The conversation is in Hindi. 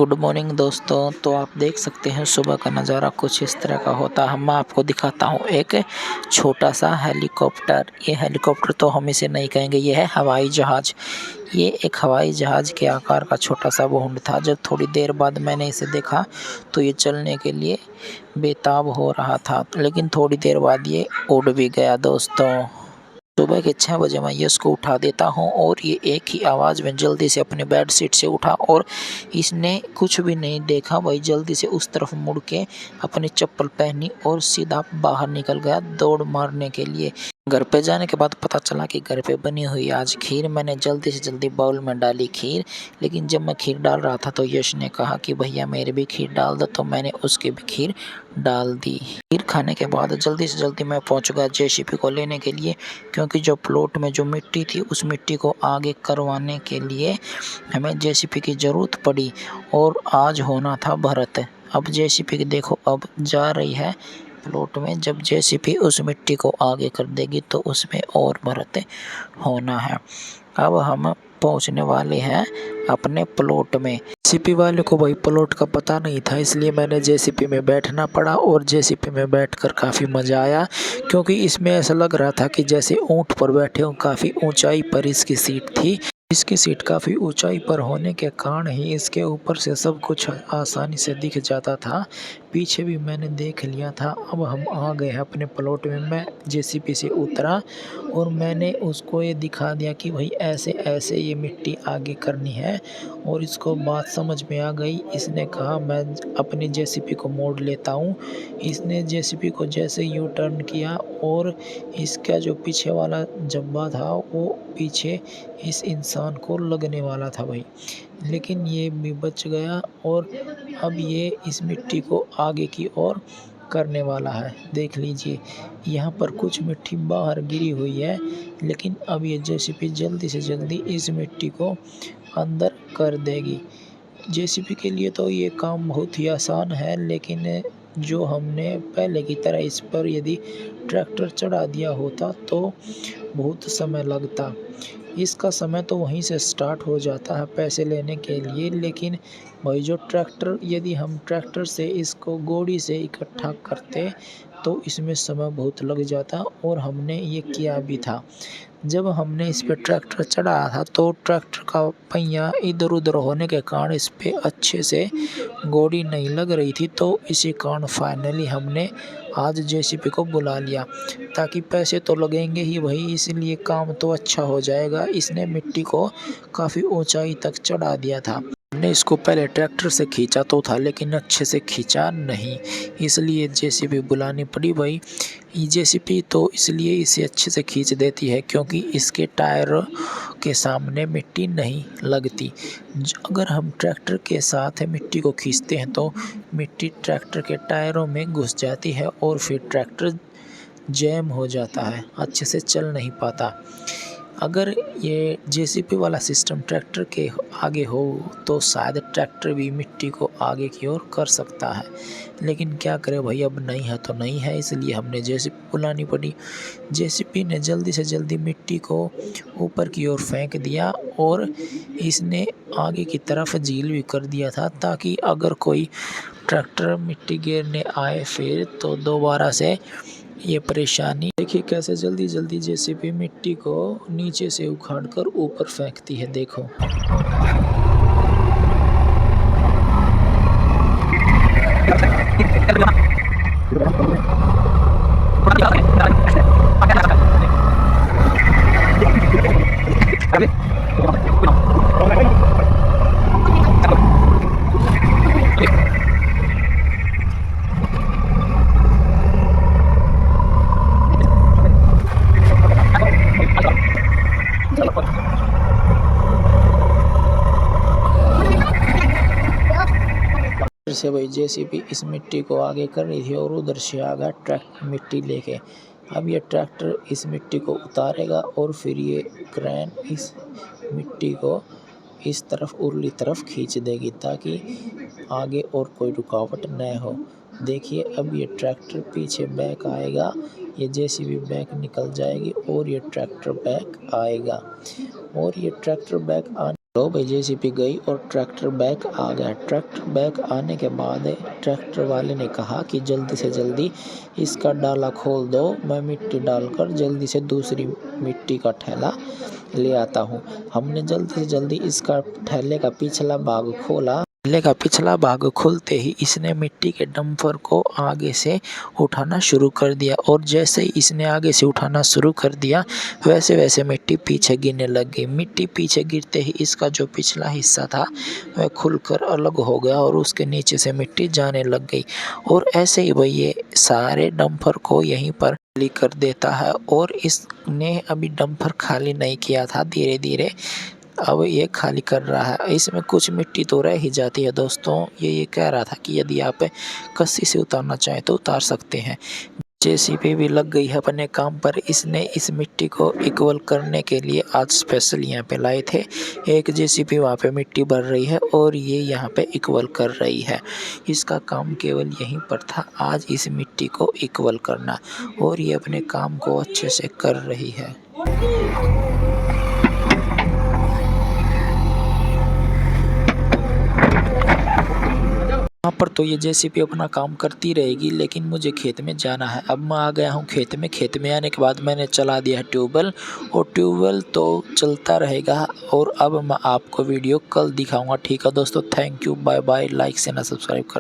गुड मॉर्निंग दोस्तों। तो आप देख सकते हैं सुबह का नज़ारा कुछ इस तरह का होता है। मैं आपको दिखाता हूँ एक छोटा सा हेलीकॉप्टर। ये हेलीकॉप्टर तो हम इसे नहीं कहेंगे, ये है हवाई जहाज़। ये एक हवाई जहाज़ के आकार का छोटा सा बूंद था। जब थोड़ी देर बाद मैंने इसे देखा तो ये चलने के लिए बेताब हो रहा था, लेकिन थोड़ी देर बाद ये उड़ भी गया दोस्तों। सुबह के 6 बजे मैं यश को उठा देता हूँ और ये एक ही आवाज़ में जल्दी से अपने बेड शीट से उठा और इसने कुछ भी नहीं देखा, वही जल्दी से उस तरफ मुड़ के अपनी चप्पल पहनी और सीधा बाहर निकल गया दौड़ मारने के लिए। घर पे जाने के बाद पता चला कि घर पे बनी हुई आज खीर। मैंने जल्दी से जल्दी बाउल में डाली खीर, लेकिन जब मैं खीर डाल रहा था तो यश ने कहा कि भैया मेरे भी खीर डाल दो, तो मैंने उसकी भी खीर डाल दी। खीर खाने के बाद जल्दी से जल्दी मैं पहुंच गया जेसीबी को लेने के लिए, क्योंकि जो प्लॉट में जो मिट्टी थी उस मिट्टी को आगे करवाने के लिए हमें जेसीबी की ज़रूरत पड़ी और आज होना था भरत। अब जेसीबी देखो अब जा रही है प्लॉट में। जब जेसीबी उस मिट्टी को आगे कर देगी तो उसमें और भरत होना है। अब हम पहुंचने वाले हैं अपने प्लॉट में। जेसीबी वाले को भाई प्लॉट का पता नहीं था, इसलिए मैंने जेसीबी में बैठना पड़ा और जेसीबी में बैठकर काफ़ी मज़ा आया, क्योंकि इसमें ऐसा लग रहा था कि जैसे ऊंट पर बैठे हों। काफ़ी ऊंचाई पर इसकी सीट थी। इसकी सीट काफ़ी ऊंचाई पर होने के कारण ही इसके ऊपर से सब कुछ आसानी से दिख जाता था। पीछे भी मैंने देख लिया था। अब हम आ गए हैं अपने प्लॉट में। मैं जेसीबी से उतरा और मैंने उसको ये दिखा दिया कि भाई ऐसे ऐसे ये मिट्टी आगे करनी है, और इसको बात समझ में आ गई। इसने कहा मैं अपनी जेसीबी को मोड़ लेता हूँ। इसने जेसीबी को जैसे यू टर्न किया और इसका जो पीछे वाला जब्बा था वो पीछे इस इंसान को लगने वाला था भाई, लेकिन ये भी बच गया और अब ये इस मिट्टी को आगे की ओर करने वाला है। देख लीजिए यहाँ पर कुछ मिट्टी बाहर गिरी हुई है, लेकिन अब ये जेसीबी जल्दी से जल्दी इस मिट्टी को अंदर कर देगी। जेसीबी के लिए तो ये काम बहुत ही आसान है, लेकिन जो हमने पहले की तरह इस पर यदि ट्रैक्टर चढ़ा दिया होता तो बहुत समय लगता। इसका समय तो वहीं से स्टार्ट हो जाता है पैसे लेने के लिए, लेकिन भाई जो ट्रैक्टर यदि हम ट्रैक्टर से इसको गोड़ी से इकट्ठा करते तो इसमें समय बहुत लग जाता, और हमने ये किया भी था। जब हमने इस पे ट्रैक्टर चढ़ाया था तो ट्रैक्टर का पहिया इधर उधर होने के कारण इस पे अच्छे से गोड़ी नहीं लग रही थी, तो इसी कारण फाइनली हमने आज जेसीबी को बुला लिया, ताकि पैसे तो लगेंगे ही भाई, इसलिए काम तो अच्छा हो जाएगा। इसने मिट्टी को काफ़ी ऊंचाई तक चढ़ा दिया था। हमने इसको पहले ट्रैक्टर से खींचा तो था, लेकिन अच्छे से खींचा नहीं, इसलिए जेसीबी बुलानी पड़ी भाई। ये जेसीबी तो इसलिए इसे अच्छे से खींच देती है क्योंकि इसके टायर के सामने मिट्टी नहीं लगती। अगर हम ट्रैक्टर के साथ मिट्टी को खींचते हैं तो मिट्टी ट्रैक्टर के टायरों में घुस जाती है और फिर ट्रैक्टर जैम हो जाता है, अच्छे से चल नहीं पाता। अगर ये जेसीबी वाला सिस्टम ट्रैक्टर के आगे हो तो शायद ट्रैक्टर भी मिट्टी को आगे की ओर कर सकता है, लेकिन क्या करें भाई, अब नहीं है तो नहीं है, इसलिए हमने जेसीबी बुलानी पड़ी। जेसीबी ने जल्दी से जल्दी मिट्टी को ऊपर की ओर फेंक दिया और इसने आगे की तरफ झील भी कर दिया था, ताकि अगर कोई ट्रैक्टर मिट्टी गिरने आए फिर तो दोबारा से ये परेशानी। देखिए कैसे जल्दी जल्दी जेसीबी मिट्टी को नीचे से उखाड़कर ऊपर फेंकती है, देखो। से भाई जेसीबी इस मिट्टी को आगे कर रही थी और उधर से आ गया ट्रैक्टर मिट्टी लेके। अब ये ट्रैक्टर इस मिट्टी को उतारेगा और फिर ये क्रेन इस मिट्टी को इस तरफ उरली तरफ खींच देगी, ताकि आगे और कोई रुकावट न हो। देखिए अब ये ट्रैक्टर पीछे बैक आएगा, ये जेसीबी बैक निकल जाएगी और ये ट्रैक्टर बैक आएगा, और ये ट्रैक्टर बैक आने लो भाई जेसीबी गई और ट्रैक्टर बैक आ गया। ट्रैक्टर बैक आने के बाद ट्रैक्टर वाले ने कहा कि जल्दी से जल्दी इसका डाला खोल दो, मैं मिट्टी डालकर जल्दी से दूसरी मिट्टी का थैला ले आता हूँ। हमने जल्दी से जल्दी इसका थैले का पिछला भाग खोला। थैले का पिछला भाग खुलते ही इसने मिट्टी के डंपर को आगे से उठाना शुरू कर दिया और जैसे ही इसने आगे से उठाना शुरू कर दिया वैसे वैसे मिट्टी पीछे गिरने लग गई। मिट्टी पीछे गिरते ही इसका जो पिछला हिस्सा था वह खुलकर अलग हो गया और उसके नीचे से मिट्टी जाने लग गई। और ऐसे ही वही ये सारे डंपर को यहीं पर खाली कर देता है और इसने अभी डंपर खाली नहीं किया था, धीरे धीरे अब ये खाली कर रहा है। इसमें कुछ मिट्टी तो रह ही जाती है दोस्तों। ये कह रहा था कि यदि आप कस्सी से उतारना चाहें तो उतार सकते हैं। जेसीबी भी लग गई है अपने काम पर। इसने इस मिट्टी को इक्वल करने के लिए आज स्पेशल यहाँ पे लाए थे। एक जेसीबी वहाँ पे मिट्टी भर रही है और ये यहाँ पे इक्वल कर रही है। इसका काम केवल यहीं पर था, आज इस मिट्टी को इक्वल करना, और ये अपने काम को अच्छे से कर रही है। यहाँ पर तो ये जेसीबी अपना काम करती रहेगी, लेकिन मुझे खेत में जाना है। अब मैं आ गया हूँ खेत में। खेत में आने के बाद मैंने चला दिया है ट्यूबवेल, और ट्यूबवेल तो चलता रहेगा। और अब मैं आपको वीडियो कल दिखाऊंगा। ठीक है दोस्तों, thank you, bye bye. Like से ना सब्सक्राइब कर